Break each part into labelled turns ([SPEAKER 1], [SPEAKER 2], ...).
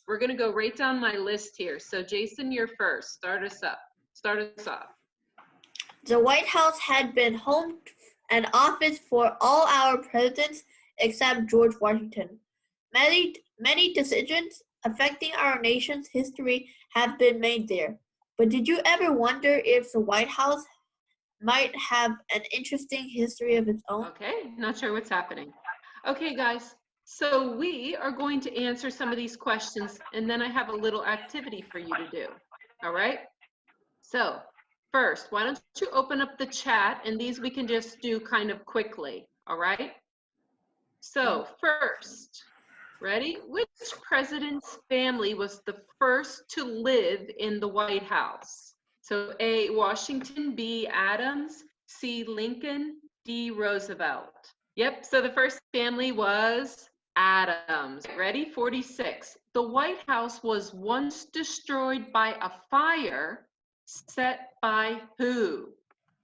[SPEAKER 1] We're going to go right down my list here. So Jason, you're first. Start us off.
[SPEAKER 2] The White House had been home and office for all our presidents except George Washington. Many decisions affecting our nation's history have been made there. But did you ever wonder if the White House might have an interesting history of its own?
[SPEAKER 1] Okay, not sure what's happening. Okay, guys, so we are going to answer some of these questions, and then I have a little activity for you to do. All right? So first, why don't you open up the chat, and these we can just do kind of quickly. All right? So first, ready? Which president's family was the first to live in the White House? So A, Washington, B, Adams, C, Lincoln, D, Roosevelt. Yep, so the first family was Adams. Ready? 46. The White House was once destroyed by a fire set by who?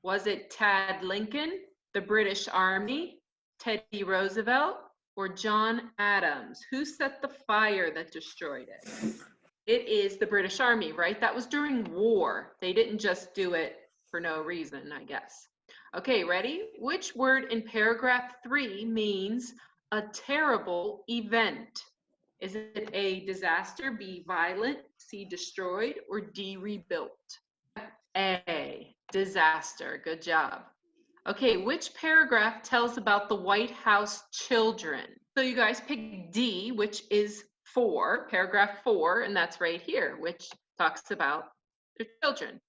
[SPEAKER 1] Was it Tad Lincoln, the British Army, Teddy Roosevelt, or John Adams? Who set the fire that destroyed it? It is the British Army, right? That was during war. They didn't just do it for no reason, I guess. Okay, ready? Which word in paragraph 3 means a terrible event? Is it A, disaster, B, violent, C, destroyed, or D, rebuilt? A, disaster. Good job. Okay, which paragraph tells about the White House children? So you guys pick D, which is 4, paragraph 4, and that's right here, which talks about their children.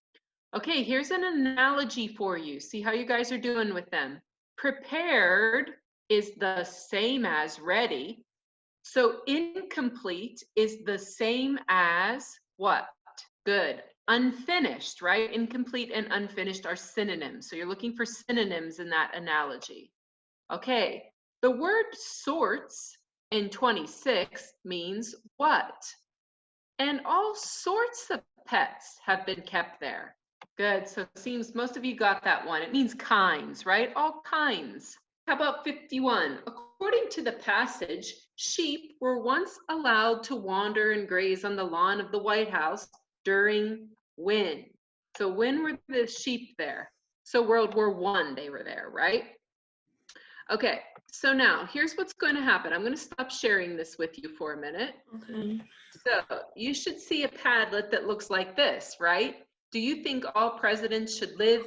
[SPEAKER 1] Okay, here's an analogy for you. See how you guys are doing with them. Prepared is the same as ready. So incomplete is the same as what? Good. Unfinished, right? Incomplete and unfinished are synonyms. So you're looking for synonyms in that analogy. Okay, the word sorts in 26 means what? And all sorts of pets have been kept there. Good, so it seems most of you got that one. It means kinds, right? All kinds. How about 51? According to the passage, sheep were once allowed to wander and graze on the lawn of the White House during when? So when were the sheep there? So World War I, they were there, right? Okay, so now here's what's going to happen. I'm going to stop sharing this with you for a minute.
[SPEAKER 2] Okay.
[SPEAKER 1] So you should see a Padlet that looks like this, right? Do you think all presidents should live?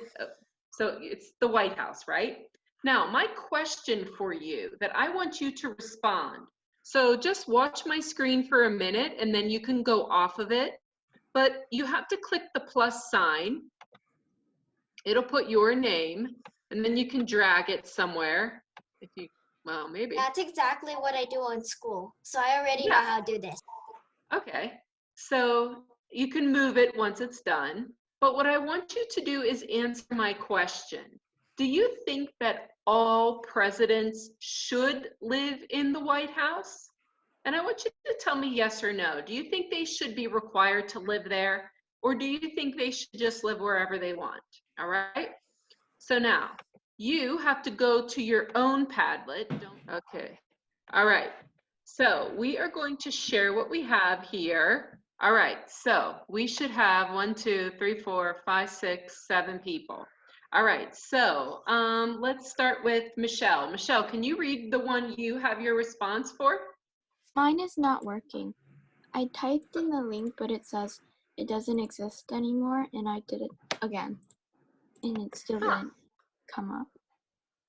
[SPEAKER 1] So it's the White House, right? Now, my question for you that I want you to respond. So just watch my screen for a minute and then you can go off of it. But you have to click the plus sign. It'll put your name and then you can drag it somewhere. If you, well, maybe.
[SPEAKER 3] That's exactly what I do in school. So I already know how to do this.
[SPEAKER 1] Okay, so you can move it once it's done. But what I want you to do is answer my question. Do you think that all presidents should live in the White House? And I want you to tell me yes or no. Do you think they should be required to live there? Or do you think they should just live wherever they want? All right. So now you have to go to your own Padlet. Okay. All right. So we are going to share what we have here. All right. So we should have 1, 2, 3, 4, 5, 6, 7 people. All right. So let's start with Michelle. Michelle, can you read the one you have your response for?
[SPEAKER 4] Mine is not working. I typed in the link, but it says it doesn't exist anymore, and I did it again, and it still didn't come up.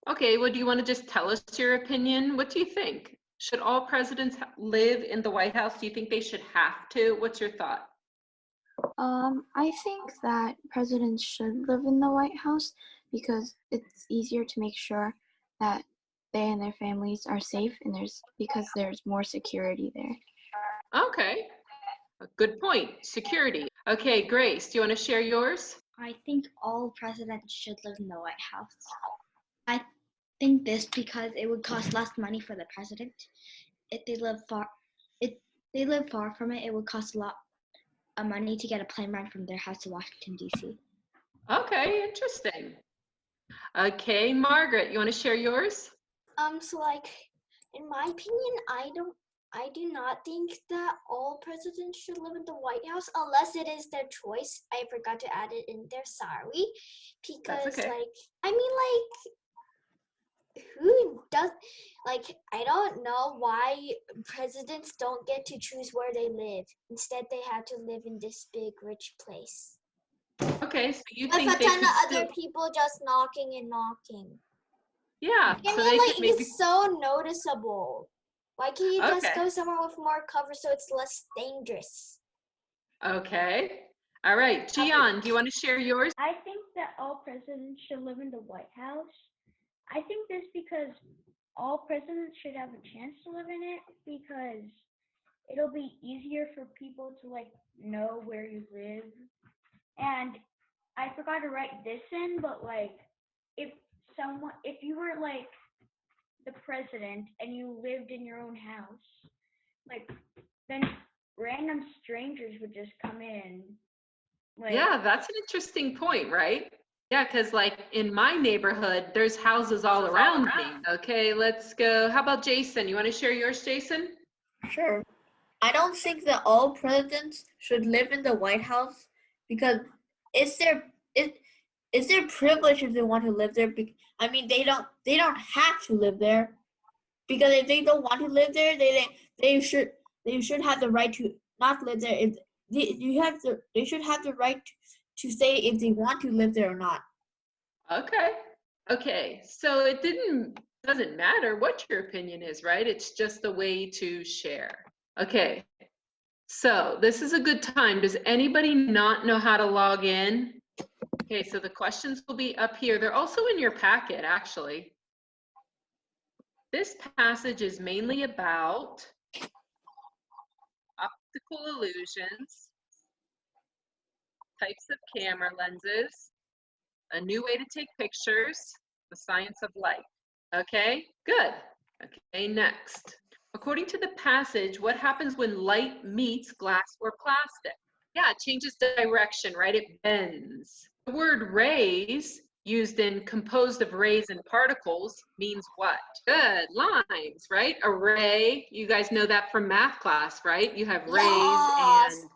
[SPEAKER 1] Okay, well, do you want to just tell us your opinion? What do you think? Should all presidents live in the White House? Do you think they should have to? What's your thought?
[SPEAKER 4] I think that presidents should live in the White House because it's easier to make sure that they and their families are safe, and because there's more security there.
[SPEAKER 1] Okay, a good point. Security. Okay, Grace, do you want to share yours?
[SPEAKER 5] I think all presidents should live in the White House. I think this because it would cost less money for the president. If they live far from it, it would cost a lot of money to get a plane ride from their house to Washington, D.C.
[SPEAKER 1] Okay, interesting. Okay, Margaret, you want to share yours?
[SPEAKER 3] So like, in my opinion, I do not think that all presidents should live in the White House unless it is their choice. I forgot to add it in there, sorry.
[SPEAKER 1] That's
[SPEAKER 3] Because
[SPEAKER 1] okay.
[SPEAKER 3] who does, I don't know why presidents don't get to choose where they live. Instead, they have to live in this big, rich place.
[SPEAKER 1] Okay, so you
[SPEAKER 3] With a
[SPEAKER 1] think they
[SPEAKER 3] ton
[SPEAKER 1] could
[SPEAKER 3] of
[SPEAKER 1] still,
[SPEAKER 3] other people just knocking and knocking.
[SPEAKER 1] yeah,
[SPEAKER 3] I
[SPEAKER 1] so
[SPEAKER 3] mean,
[SPEAKER 1] they could maybe,
[SPEAKER 3] it's so noticeable. Why can't you just
[SPEAKER 1] okay,
[SPEAKER 3] go somewhere with more cover so it's less dangerous?
[SPEAKER 1] okay. All right, Gian, do you want to share yours?
[SPEAKER 6] I think that all presidents should live in the White House. I think this because all presidents should have a chance to live in it because it'll be easier for people to know where you live. And I forgot to write this in, but if you were the president and you lived in your own house, then random strangers would just come in.
[SPEAKER 1] Yeah, that's an interesting point, right? Yeah, because like in my neighborhood, there's houses all around me. Okay, let's go. How about Jason? You want to share yours, Jason?
[SPEAKER 2] Sure. I don't think that all presidents should live in the White House because it's their privilege if they want to live there. I mean, they don't have to live there because if they don't want to live there, they should have the right to not live there. If they should have the right to say if they want to live there or not.
[SPEAKER 1] Okay. Okay. So it doesn't matter what your opinion is, right? It's just a way to share. Okay. So this is a good time. Does anybody not know how to log in? Okay, so the questions will be up here. They're also in your packet, actually. This passage is mainly about optical illusions, types of camera lenses, a new way to take pictures, the science of light. Okay, good. Okay, next. According to the passage, what happens when light meets glass or plastic? Yeah, it changes direction, right? It bends. The word rays, used in composed of rays and particles, means what? Good, lines, right? A ray, you guys know that from math class, right? You have rays
[SPEAKER 3] Yes.
[SPEAKER 1] and,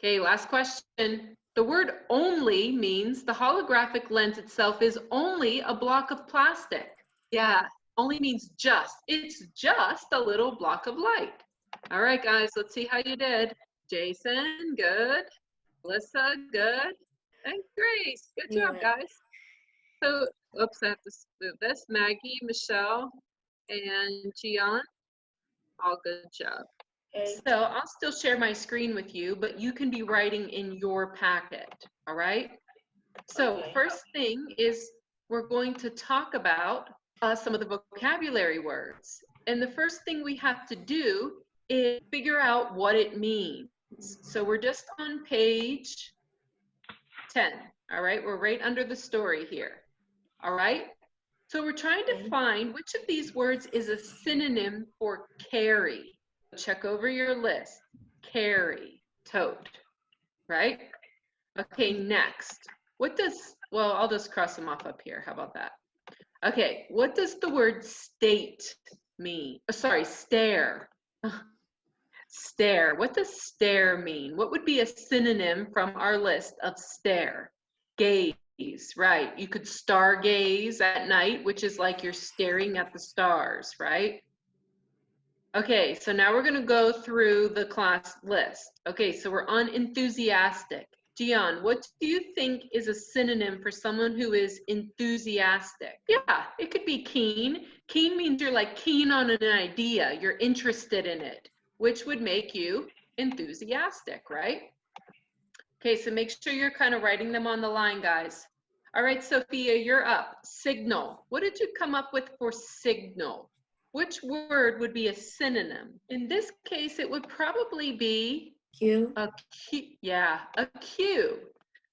[SPEAKER 1] okay, last question. The word only means the holographic lens itself is only a block of plastic. Yeah, only means just. It's just a little block of light. All right, guys, let's see how you did. Jason, good. Melissa, good. And Grace, good job, guys. So, oops, I have to do this. Maggie, Michelle, and Gian, all good job.
[SPEAKER 2] Okay.
[SPEAKER 1] So I'll still share my screen with you, but you can be writing in your packet, all right? So
[SPEAKER 2] Okay.
[SPEAKER 1] first thing is we're going to talk about some of the vocabulary words. And the first thing we have to do is figure out what it means. So we're just on page 10, all right? We're right under the story here, all right? So we're trying to find which of these words is a synonym for carry. Check over your list. Carry, tote, right? Okay, next. What does, well, I'll just cross them off up here. How about that? Okay, what does the word state mean? Sorry, stare. Stare. What does stare mean? What would be a synonym from our list of stare? Gaze, right. You could stargaze at night, which is like you're staring at the stars, right? Okay, so now we're going to go through the class list. Okay, so we're on enthusiastic. Gian, what do you think is a synonym for someone who is enthusiastic? Yeah, it could be keen. Keen means you're like keen on an idea, you're interested in it, which would make you enthusiastic, right? Okay, so make sure you're kind of writing them on the line, guys. All right, Sophia, you're up. Signal. What did you come up with for signal? Which word would be a synonym? In this case, it would probably be
[SPEAKER 2] Cue.
[SPEAKER 1] a cue. Yeah, a cue.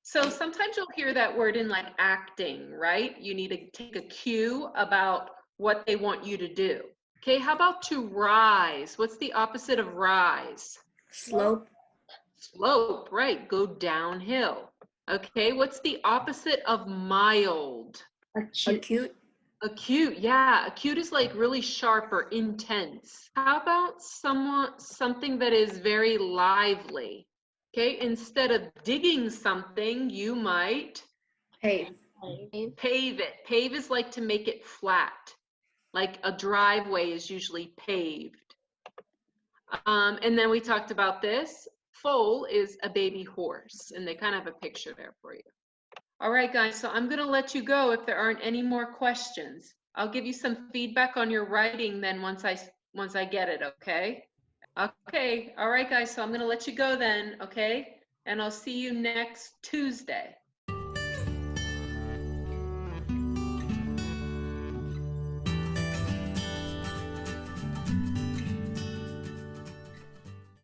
[SPEAKER 1] So sometimes you'll hear that word in like acting, right? You need to take a cue about what they want you to do. Okay, how about to rise? What's the opposite of rise?
[SPEAKER 2] Slope.
[SPEAKER 1] Slope, right, go downhill. Okay, what's the opposite of mild?
[SPEAKER 2] Acute.
[SPEAKER 1] Acute, yeah. Acute is like really sharp or intense. How about something that is very lively? Okay, instead of digging something, you might
[SPEAKER 2] Pave.
[SPEAKER 1] pave it. Pave is like to make it flat. Like a driveway is usually paved. And then we talked about this. Foal is a baby horse, and they kind of have a picture there for you. All right, guys, so I'm gonna let you go if there aren't any more questions. I'll give you some feedback on your writing then once I get it, okay? Okay, all right, guys, so I'm gonna let you go then, okay? And I'll see you next Tuesday.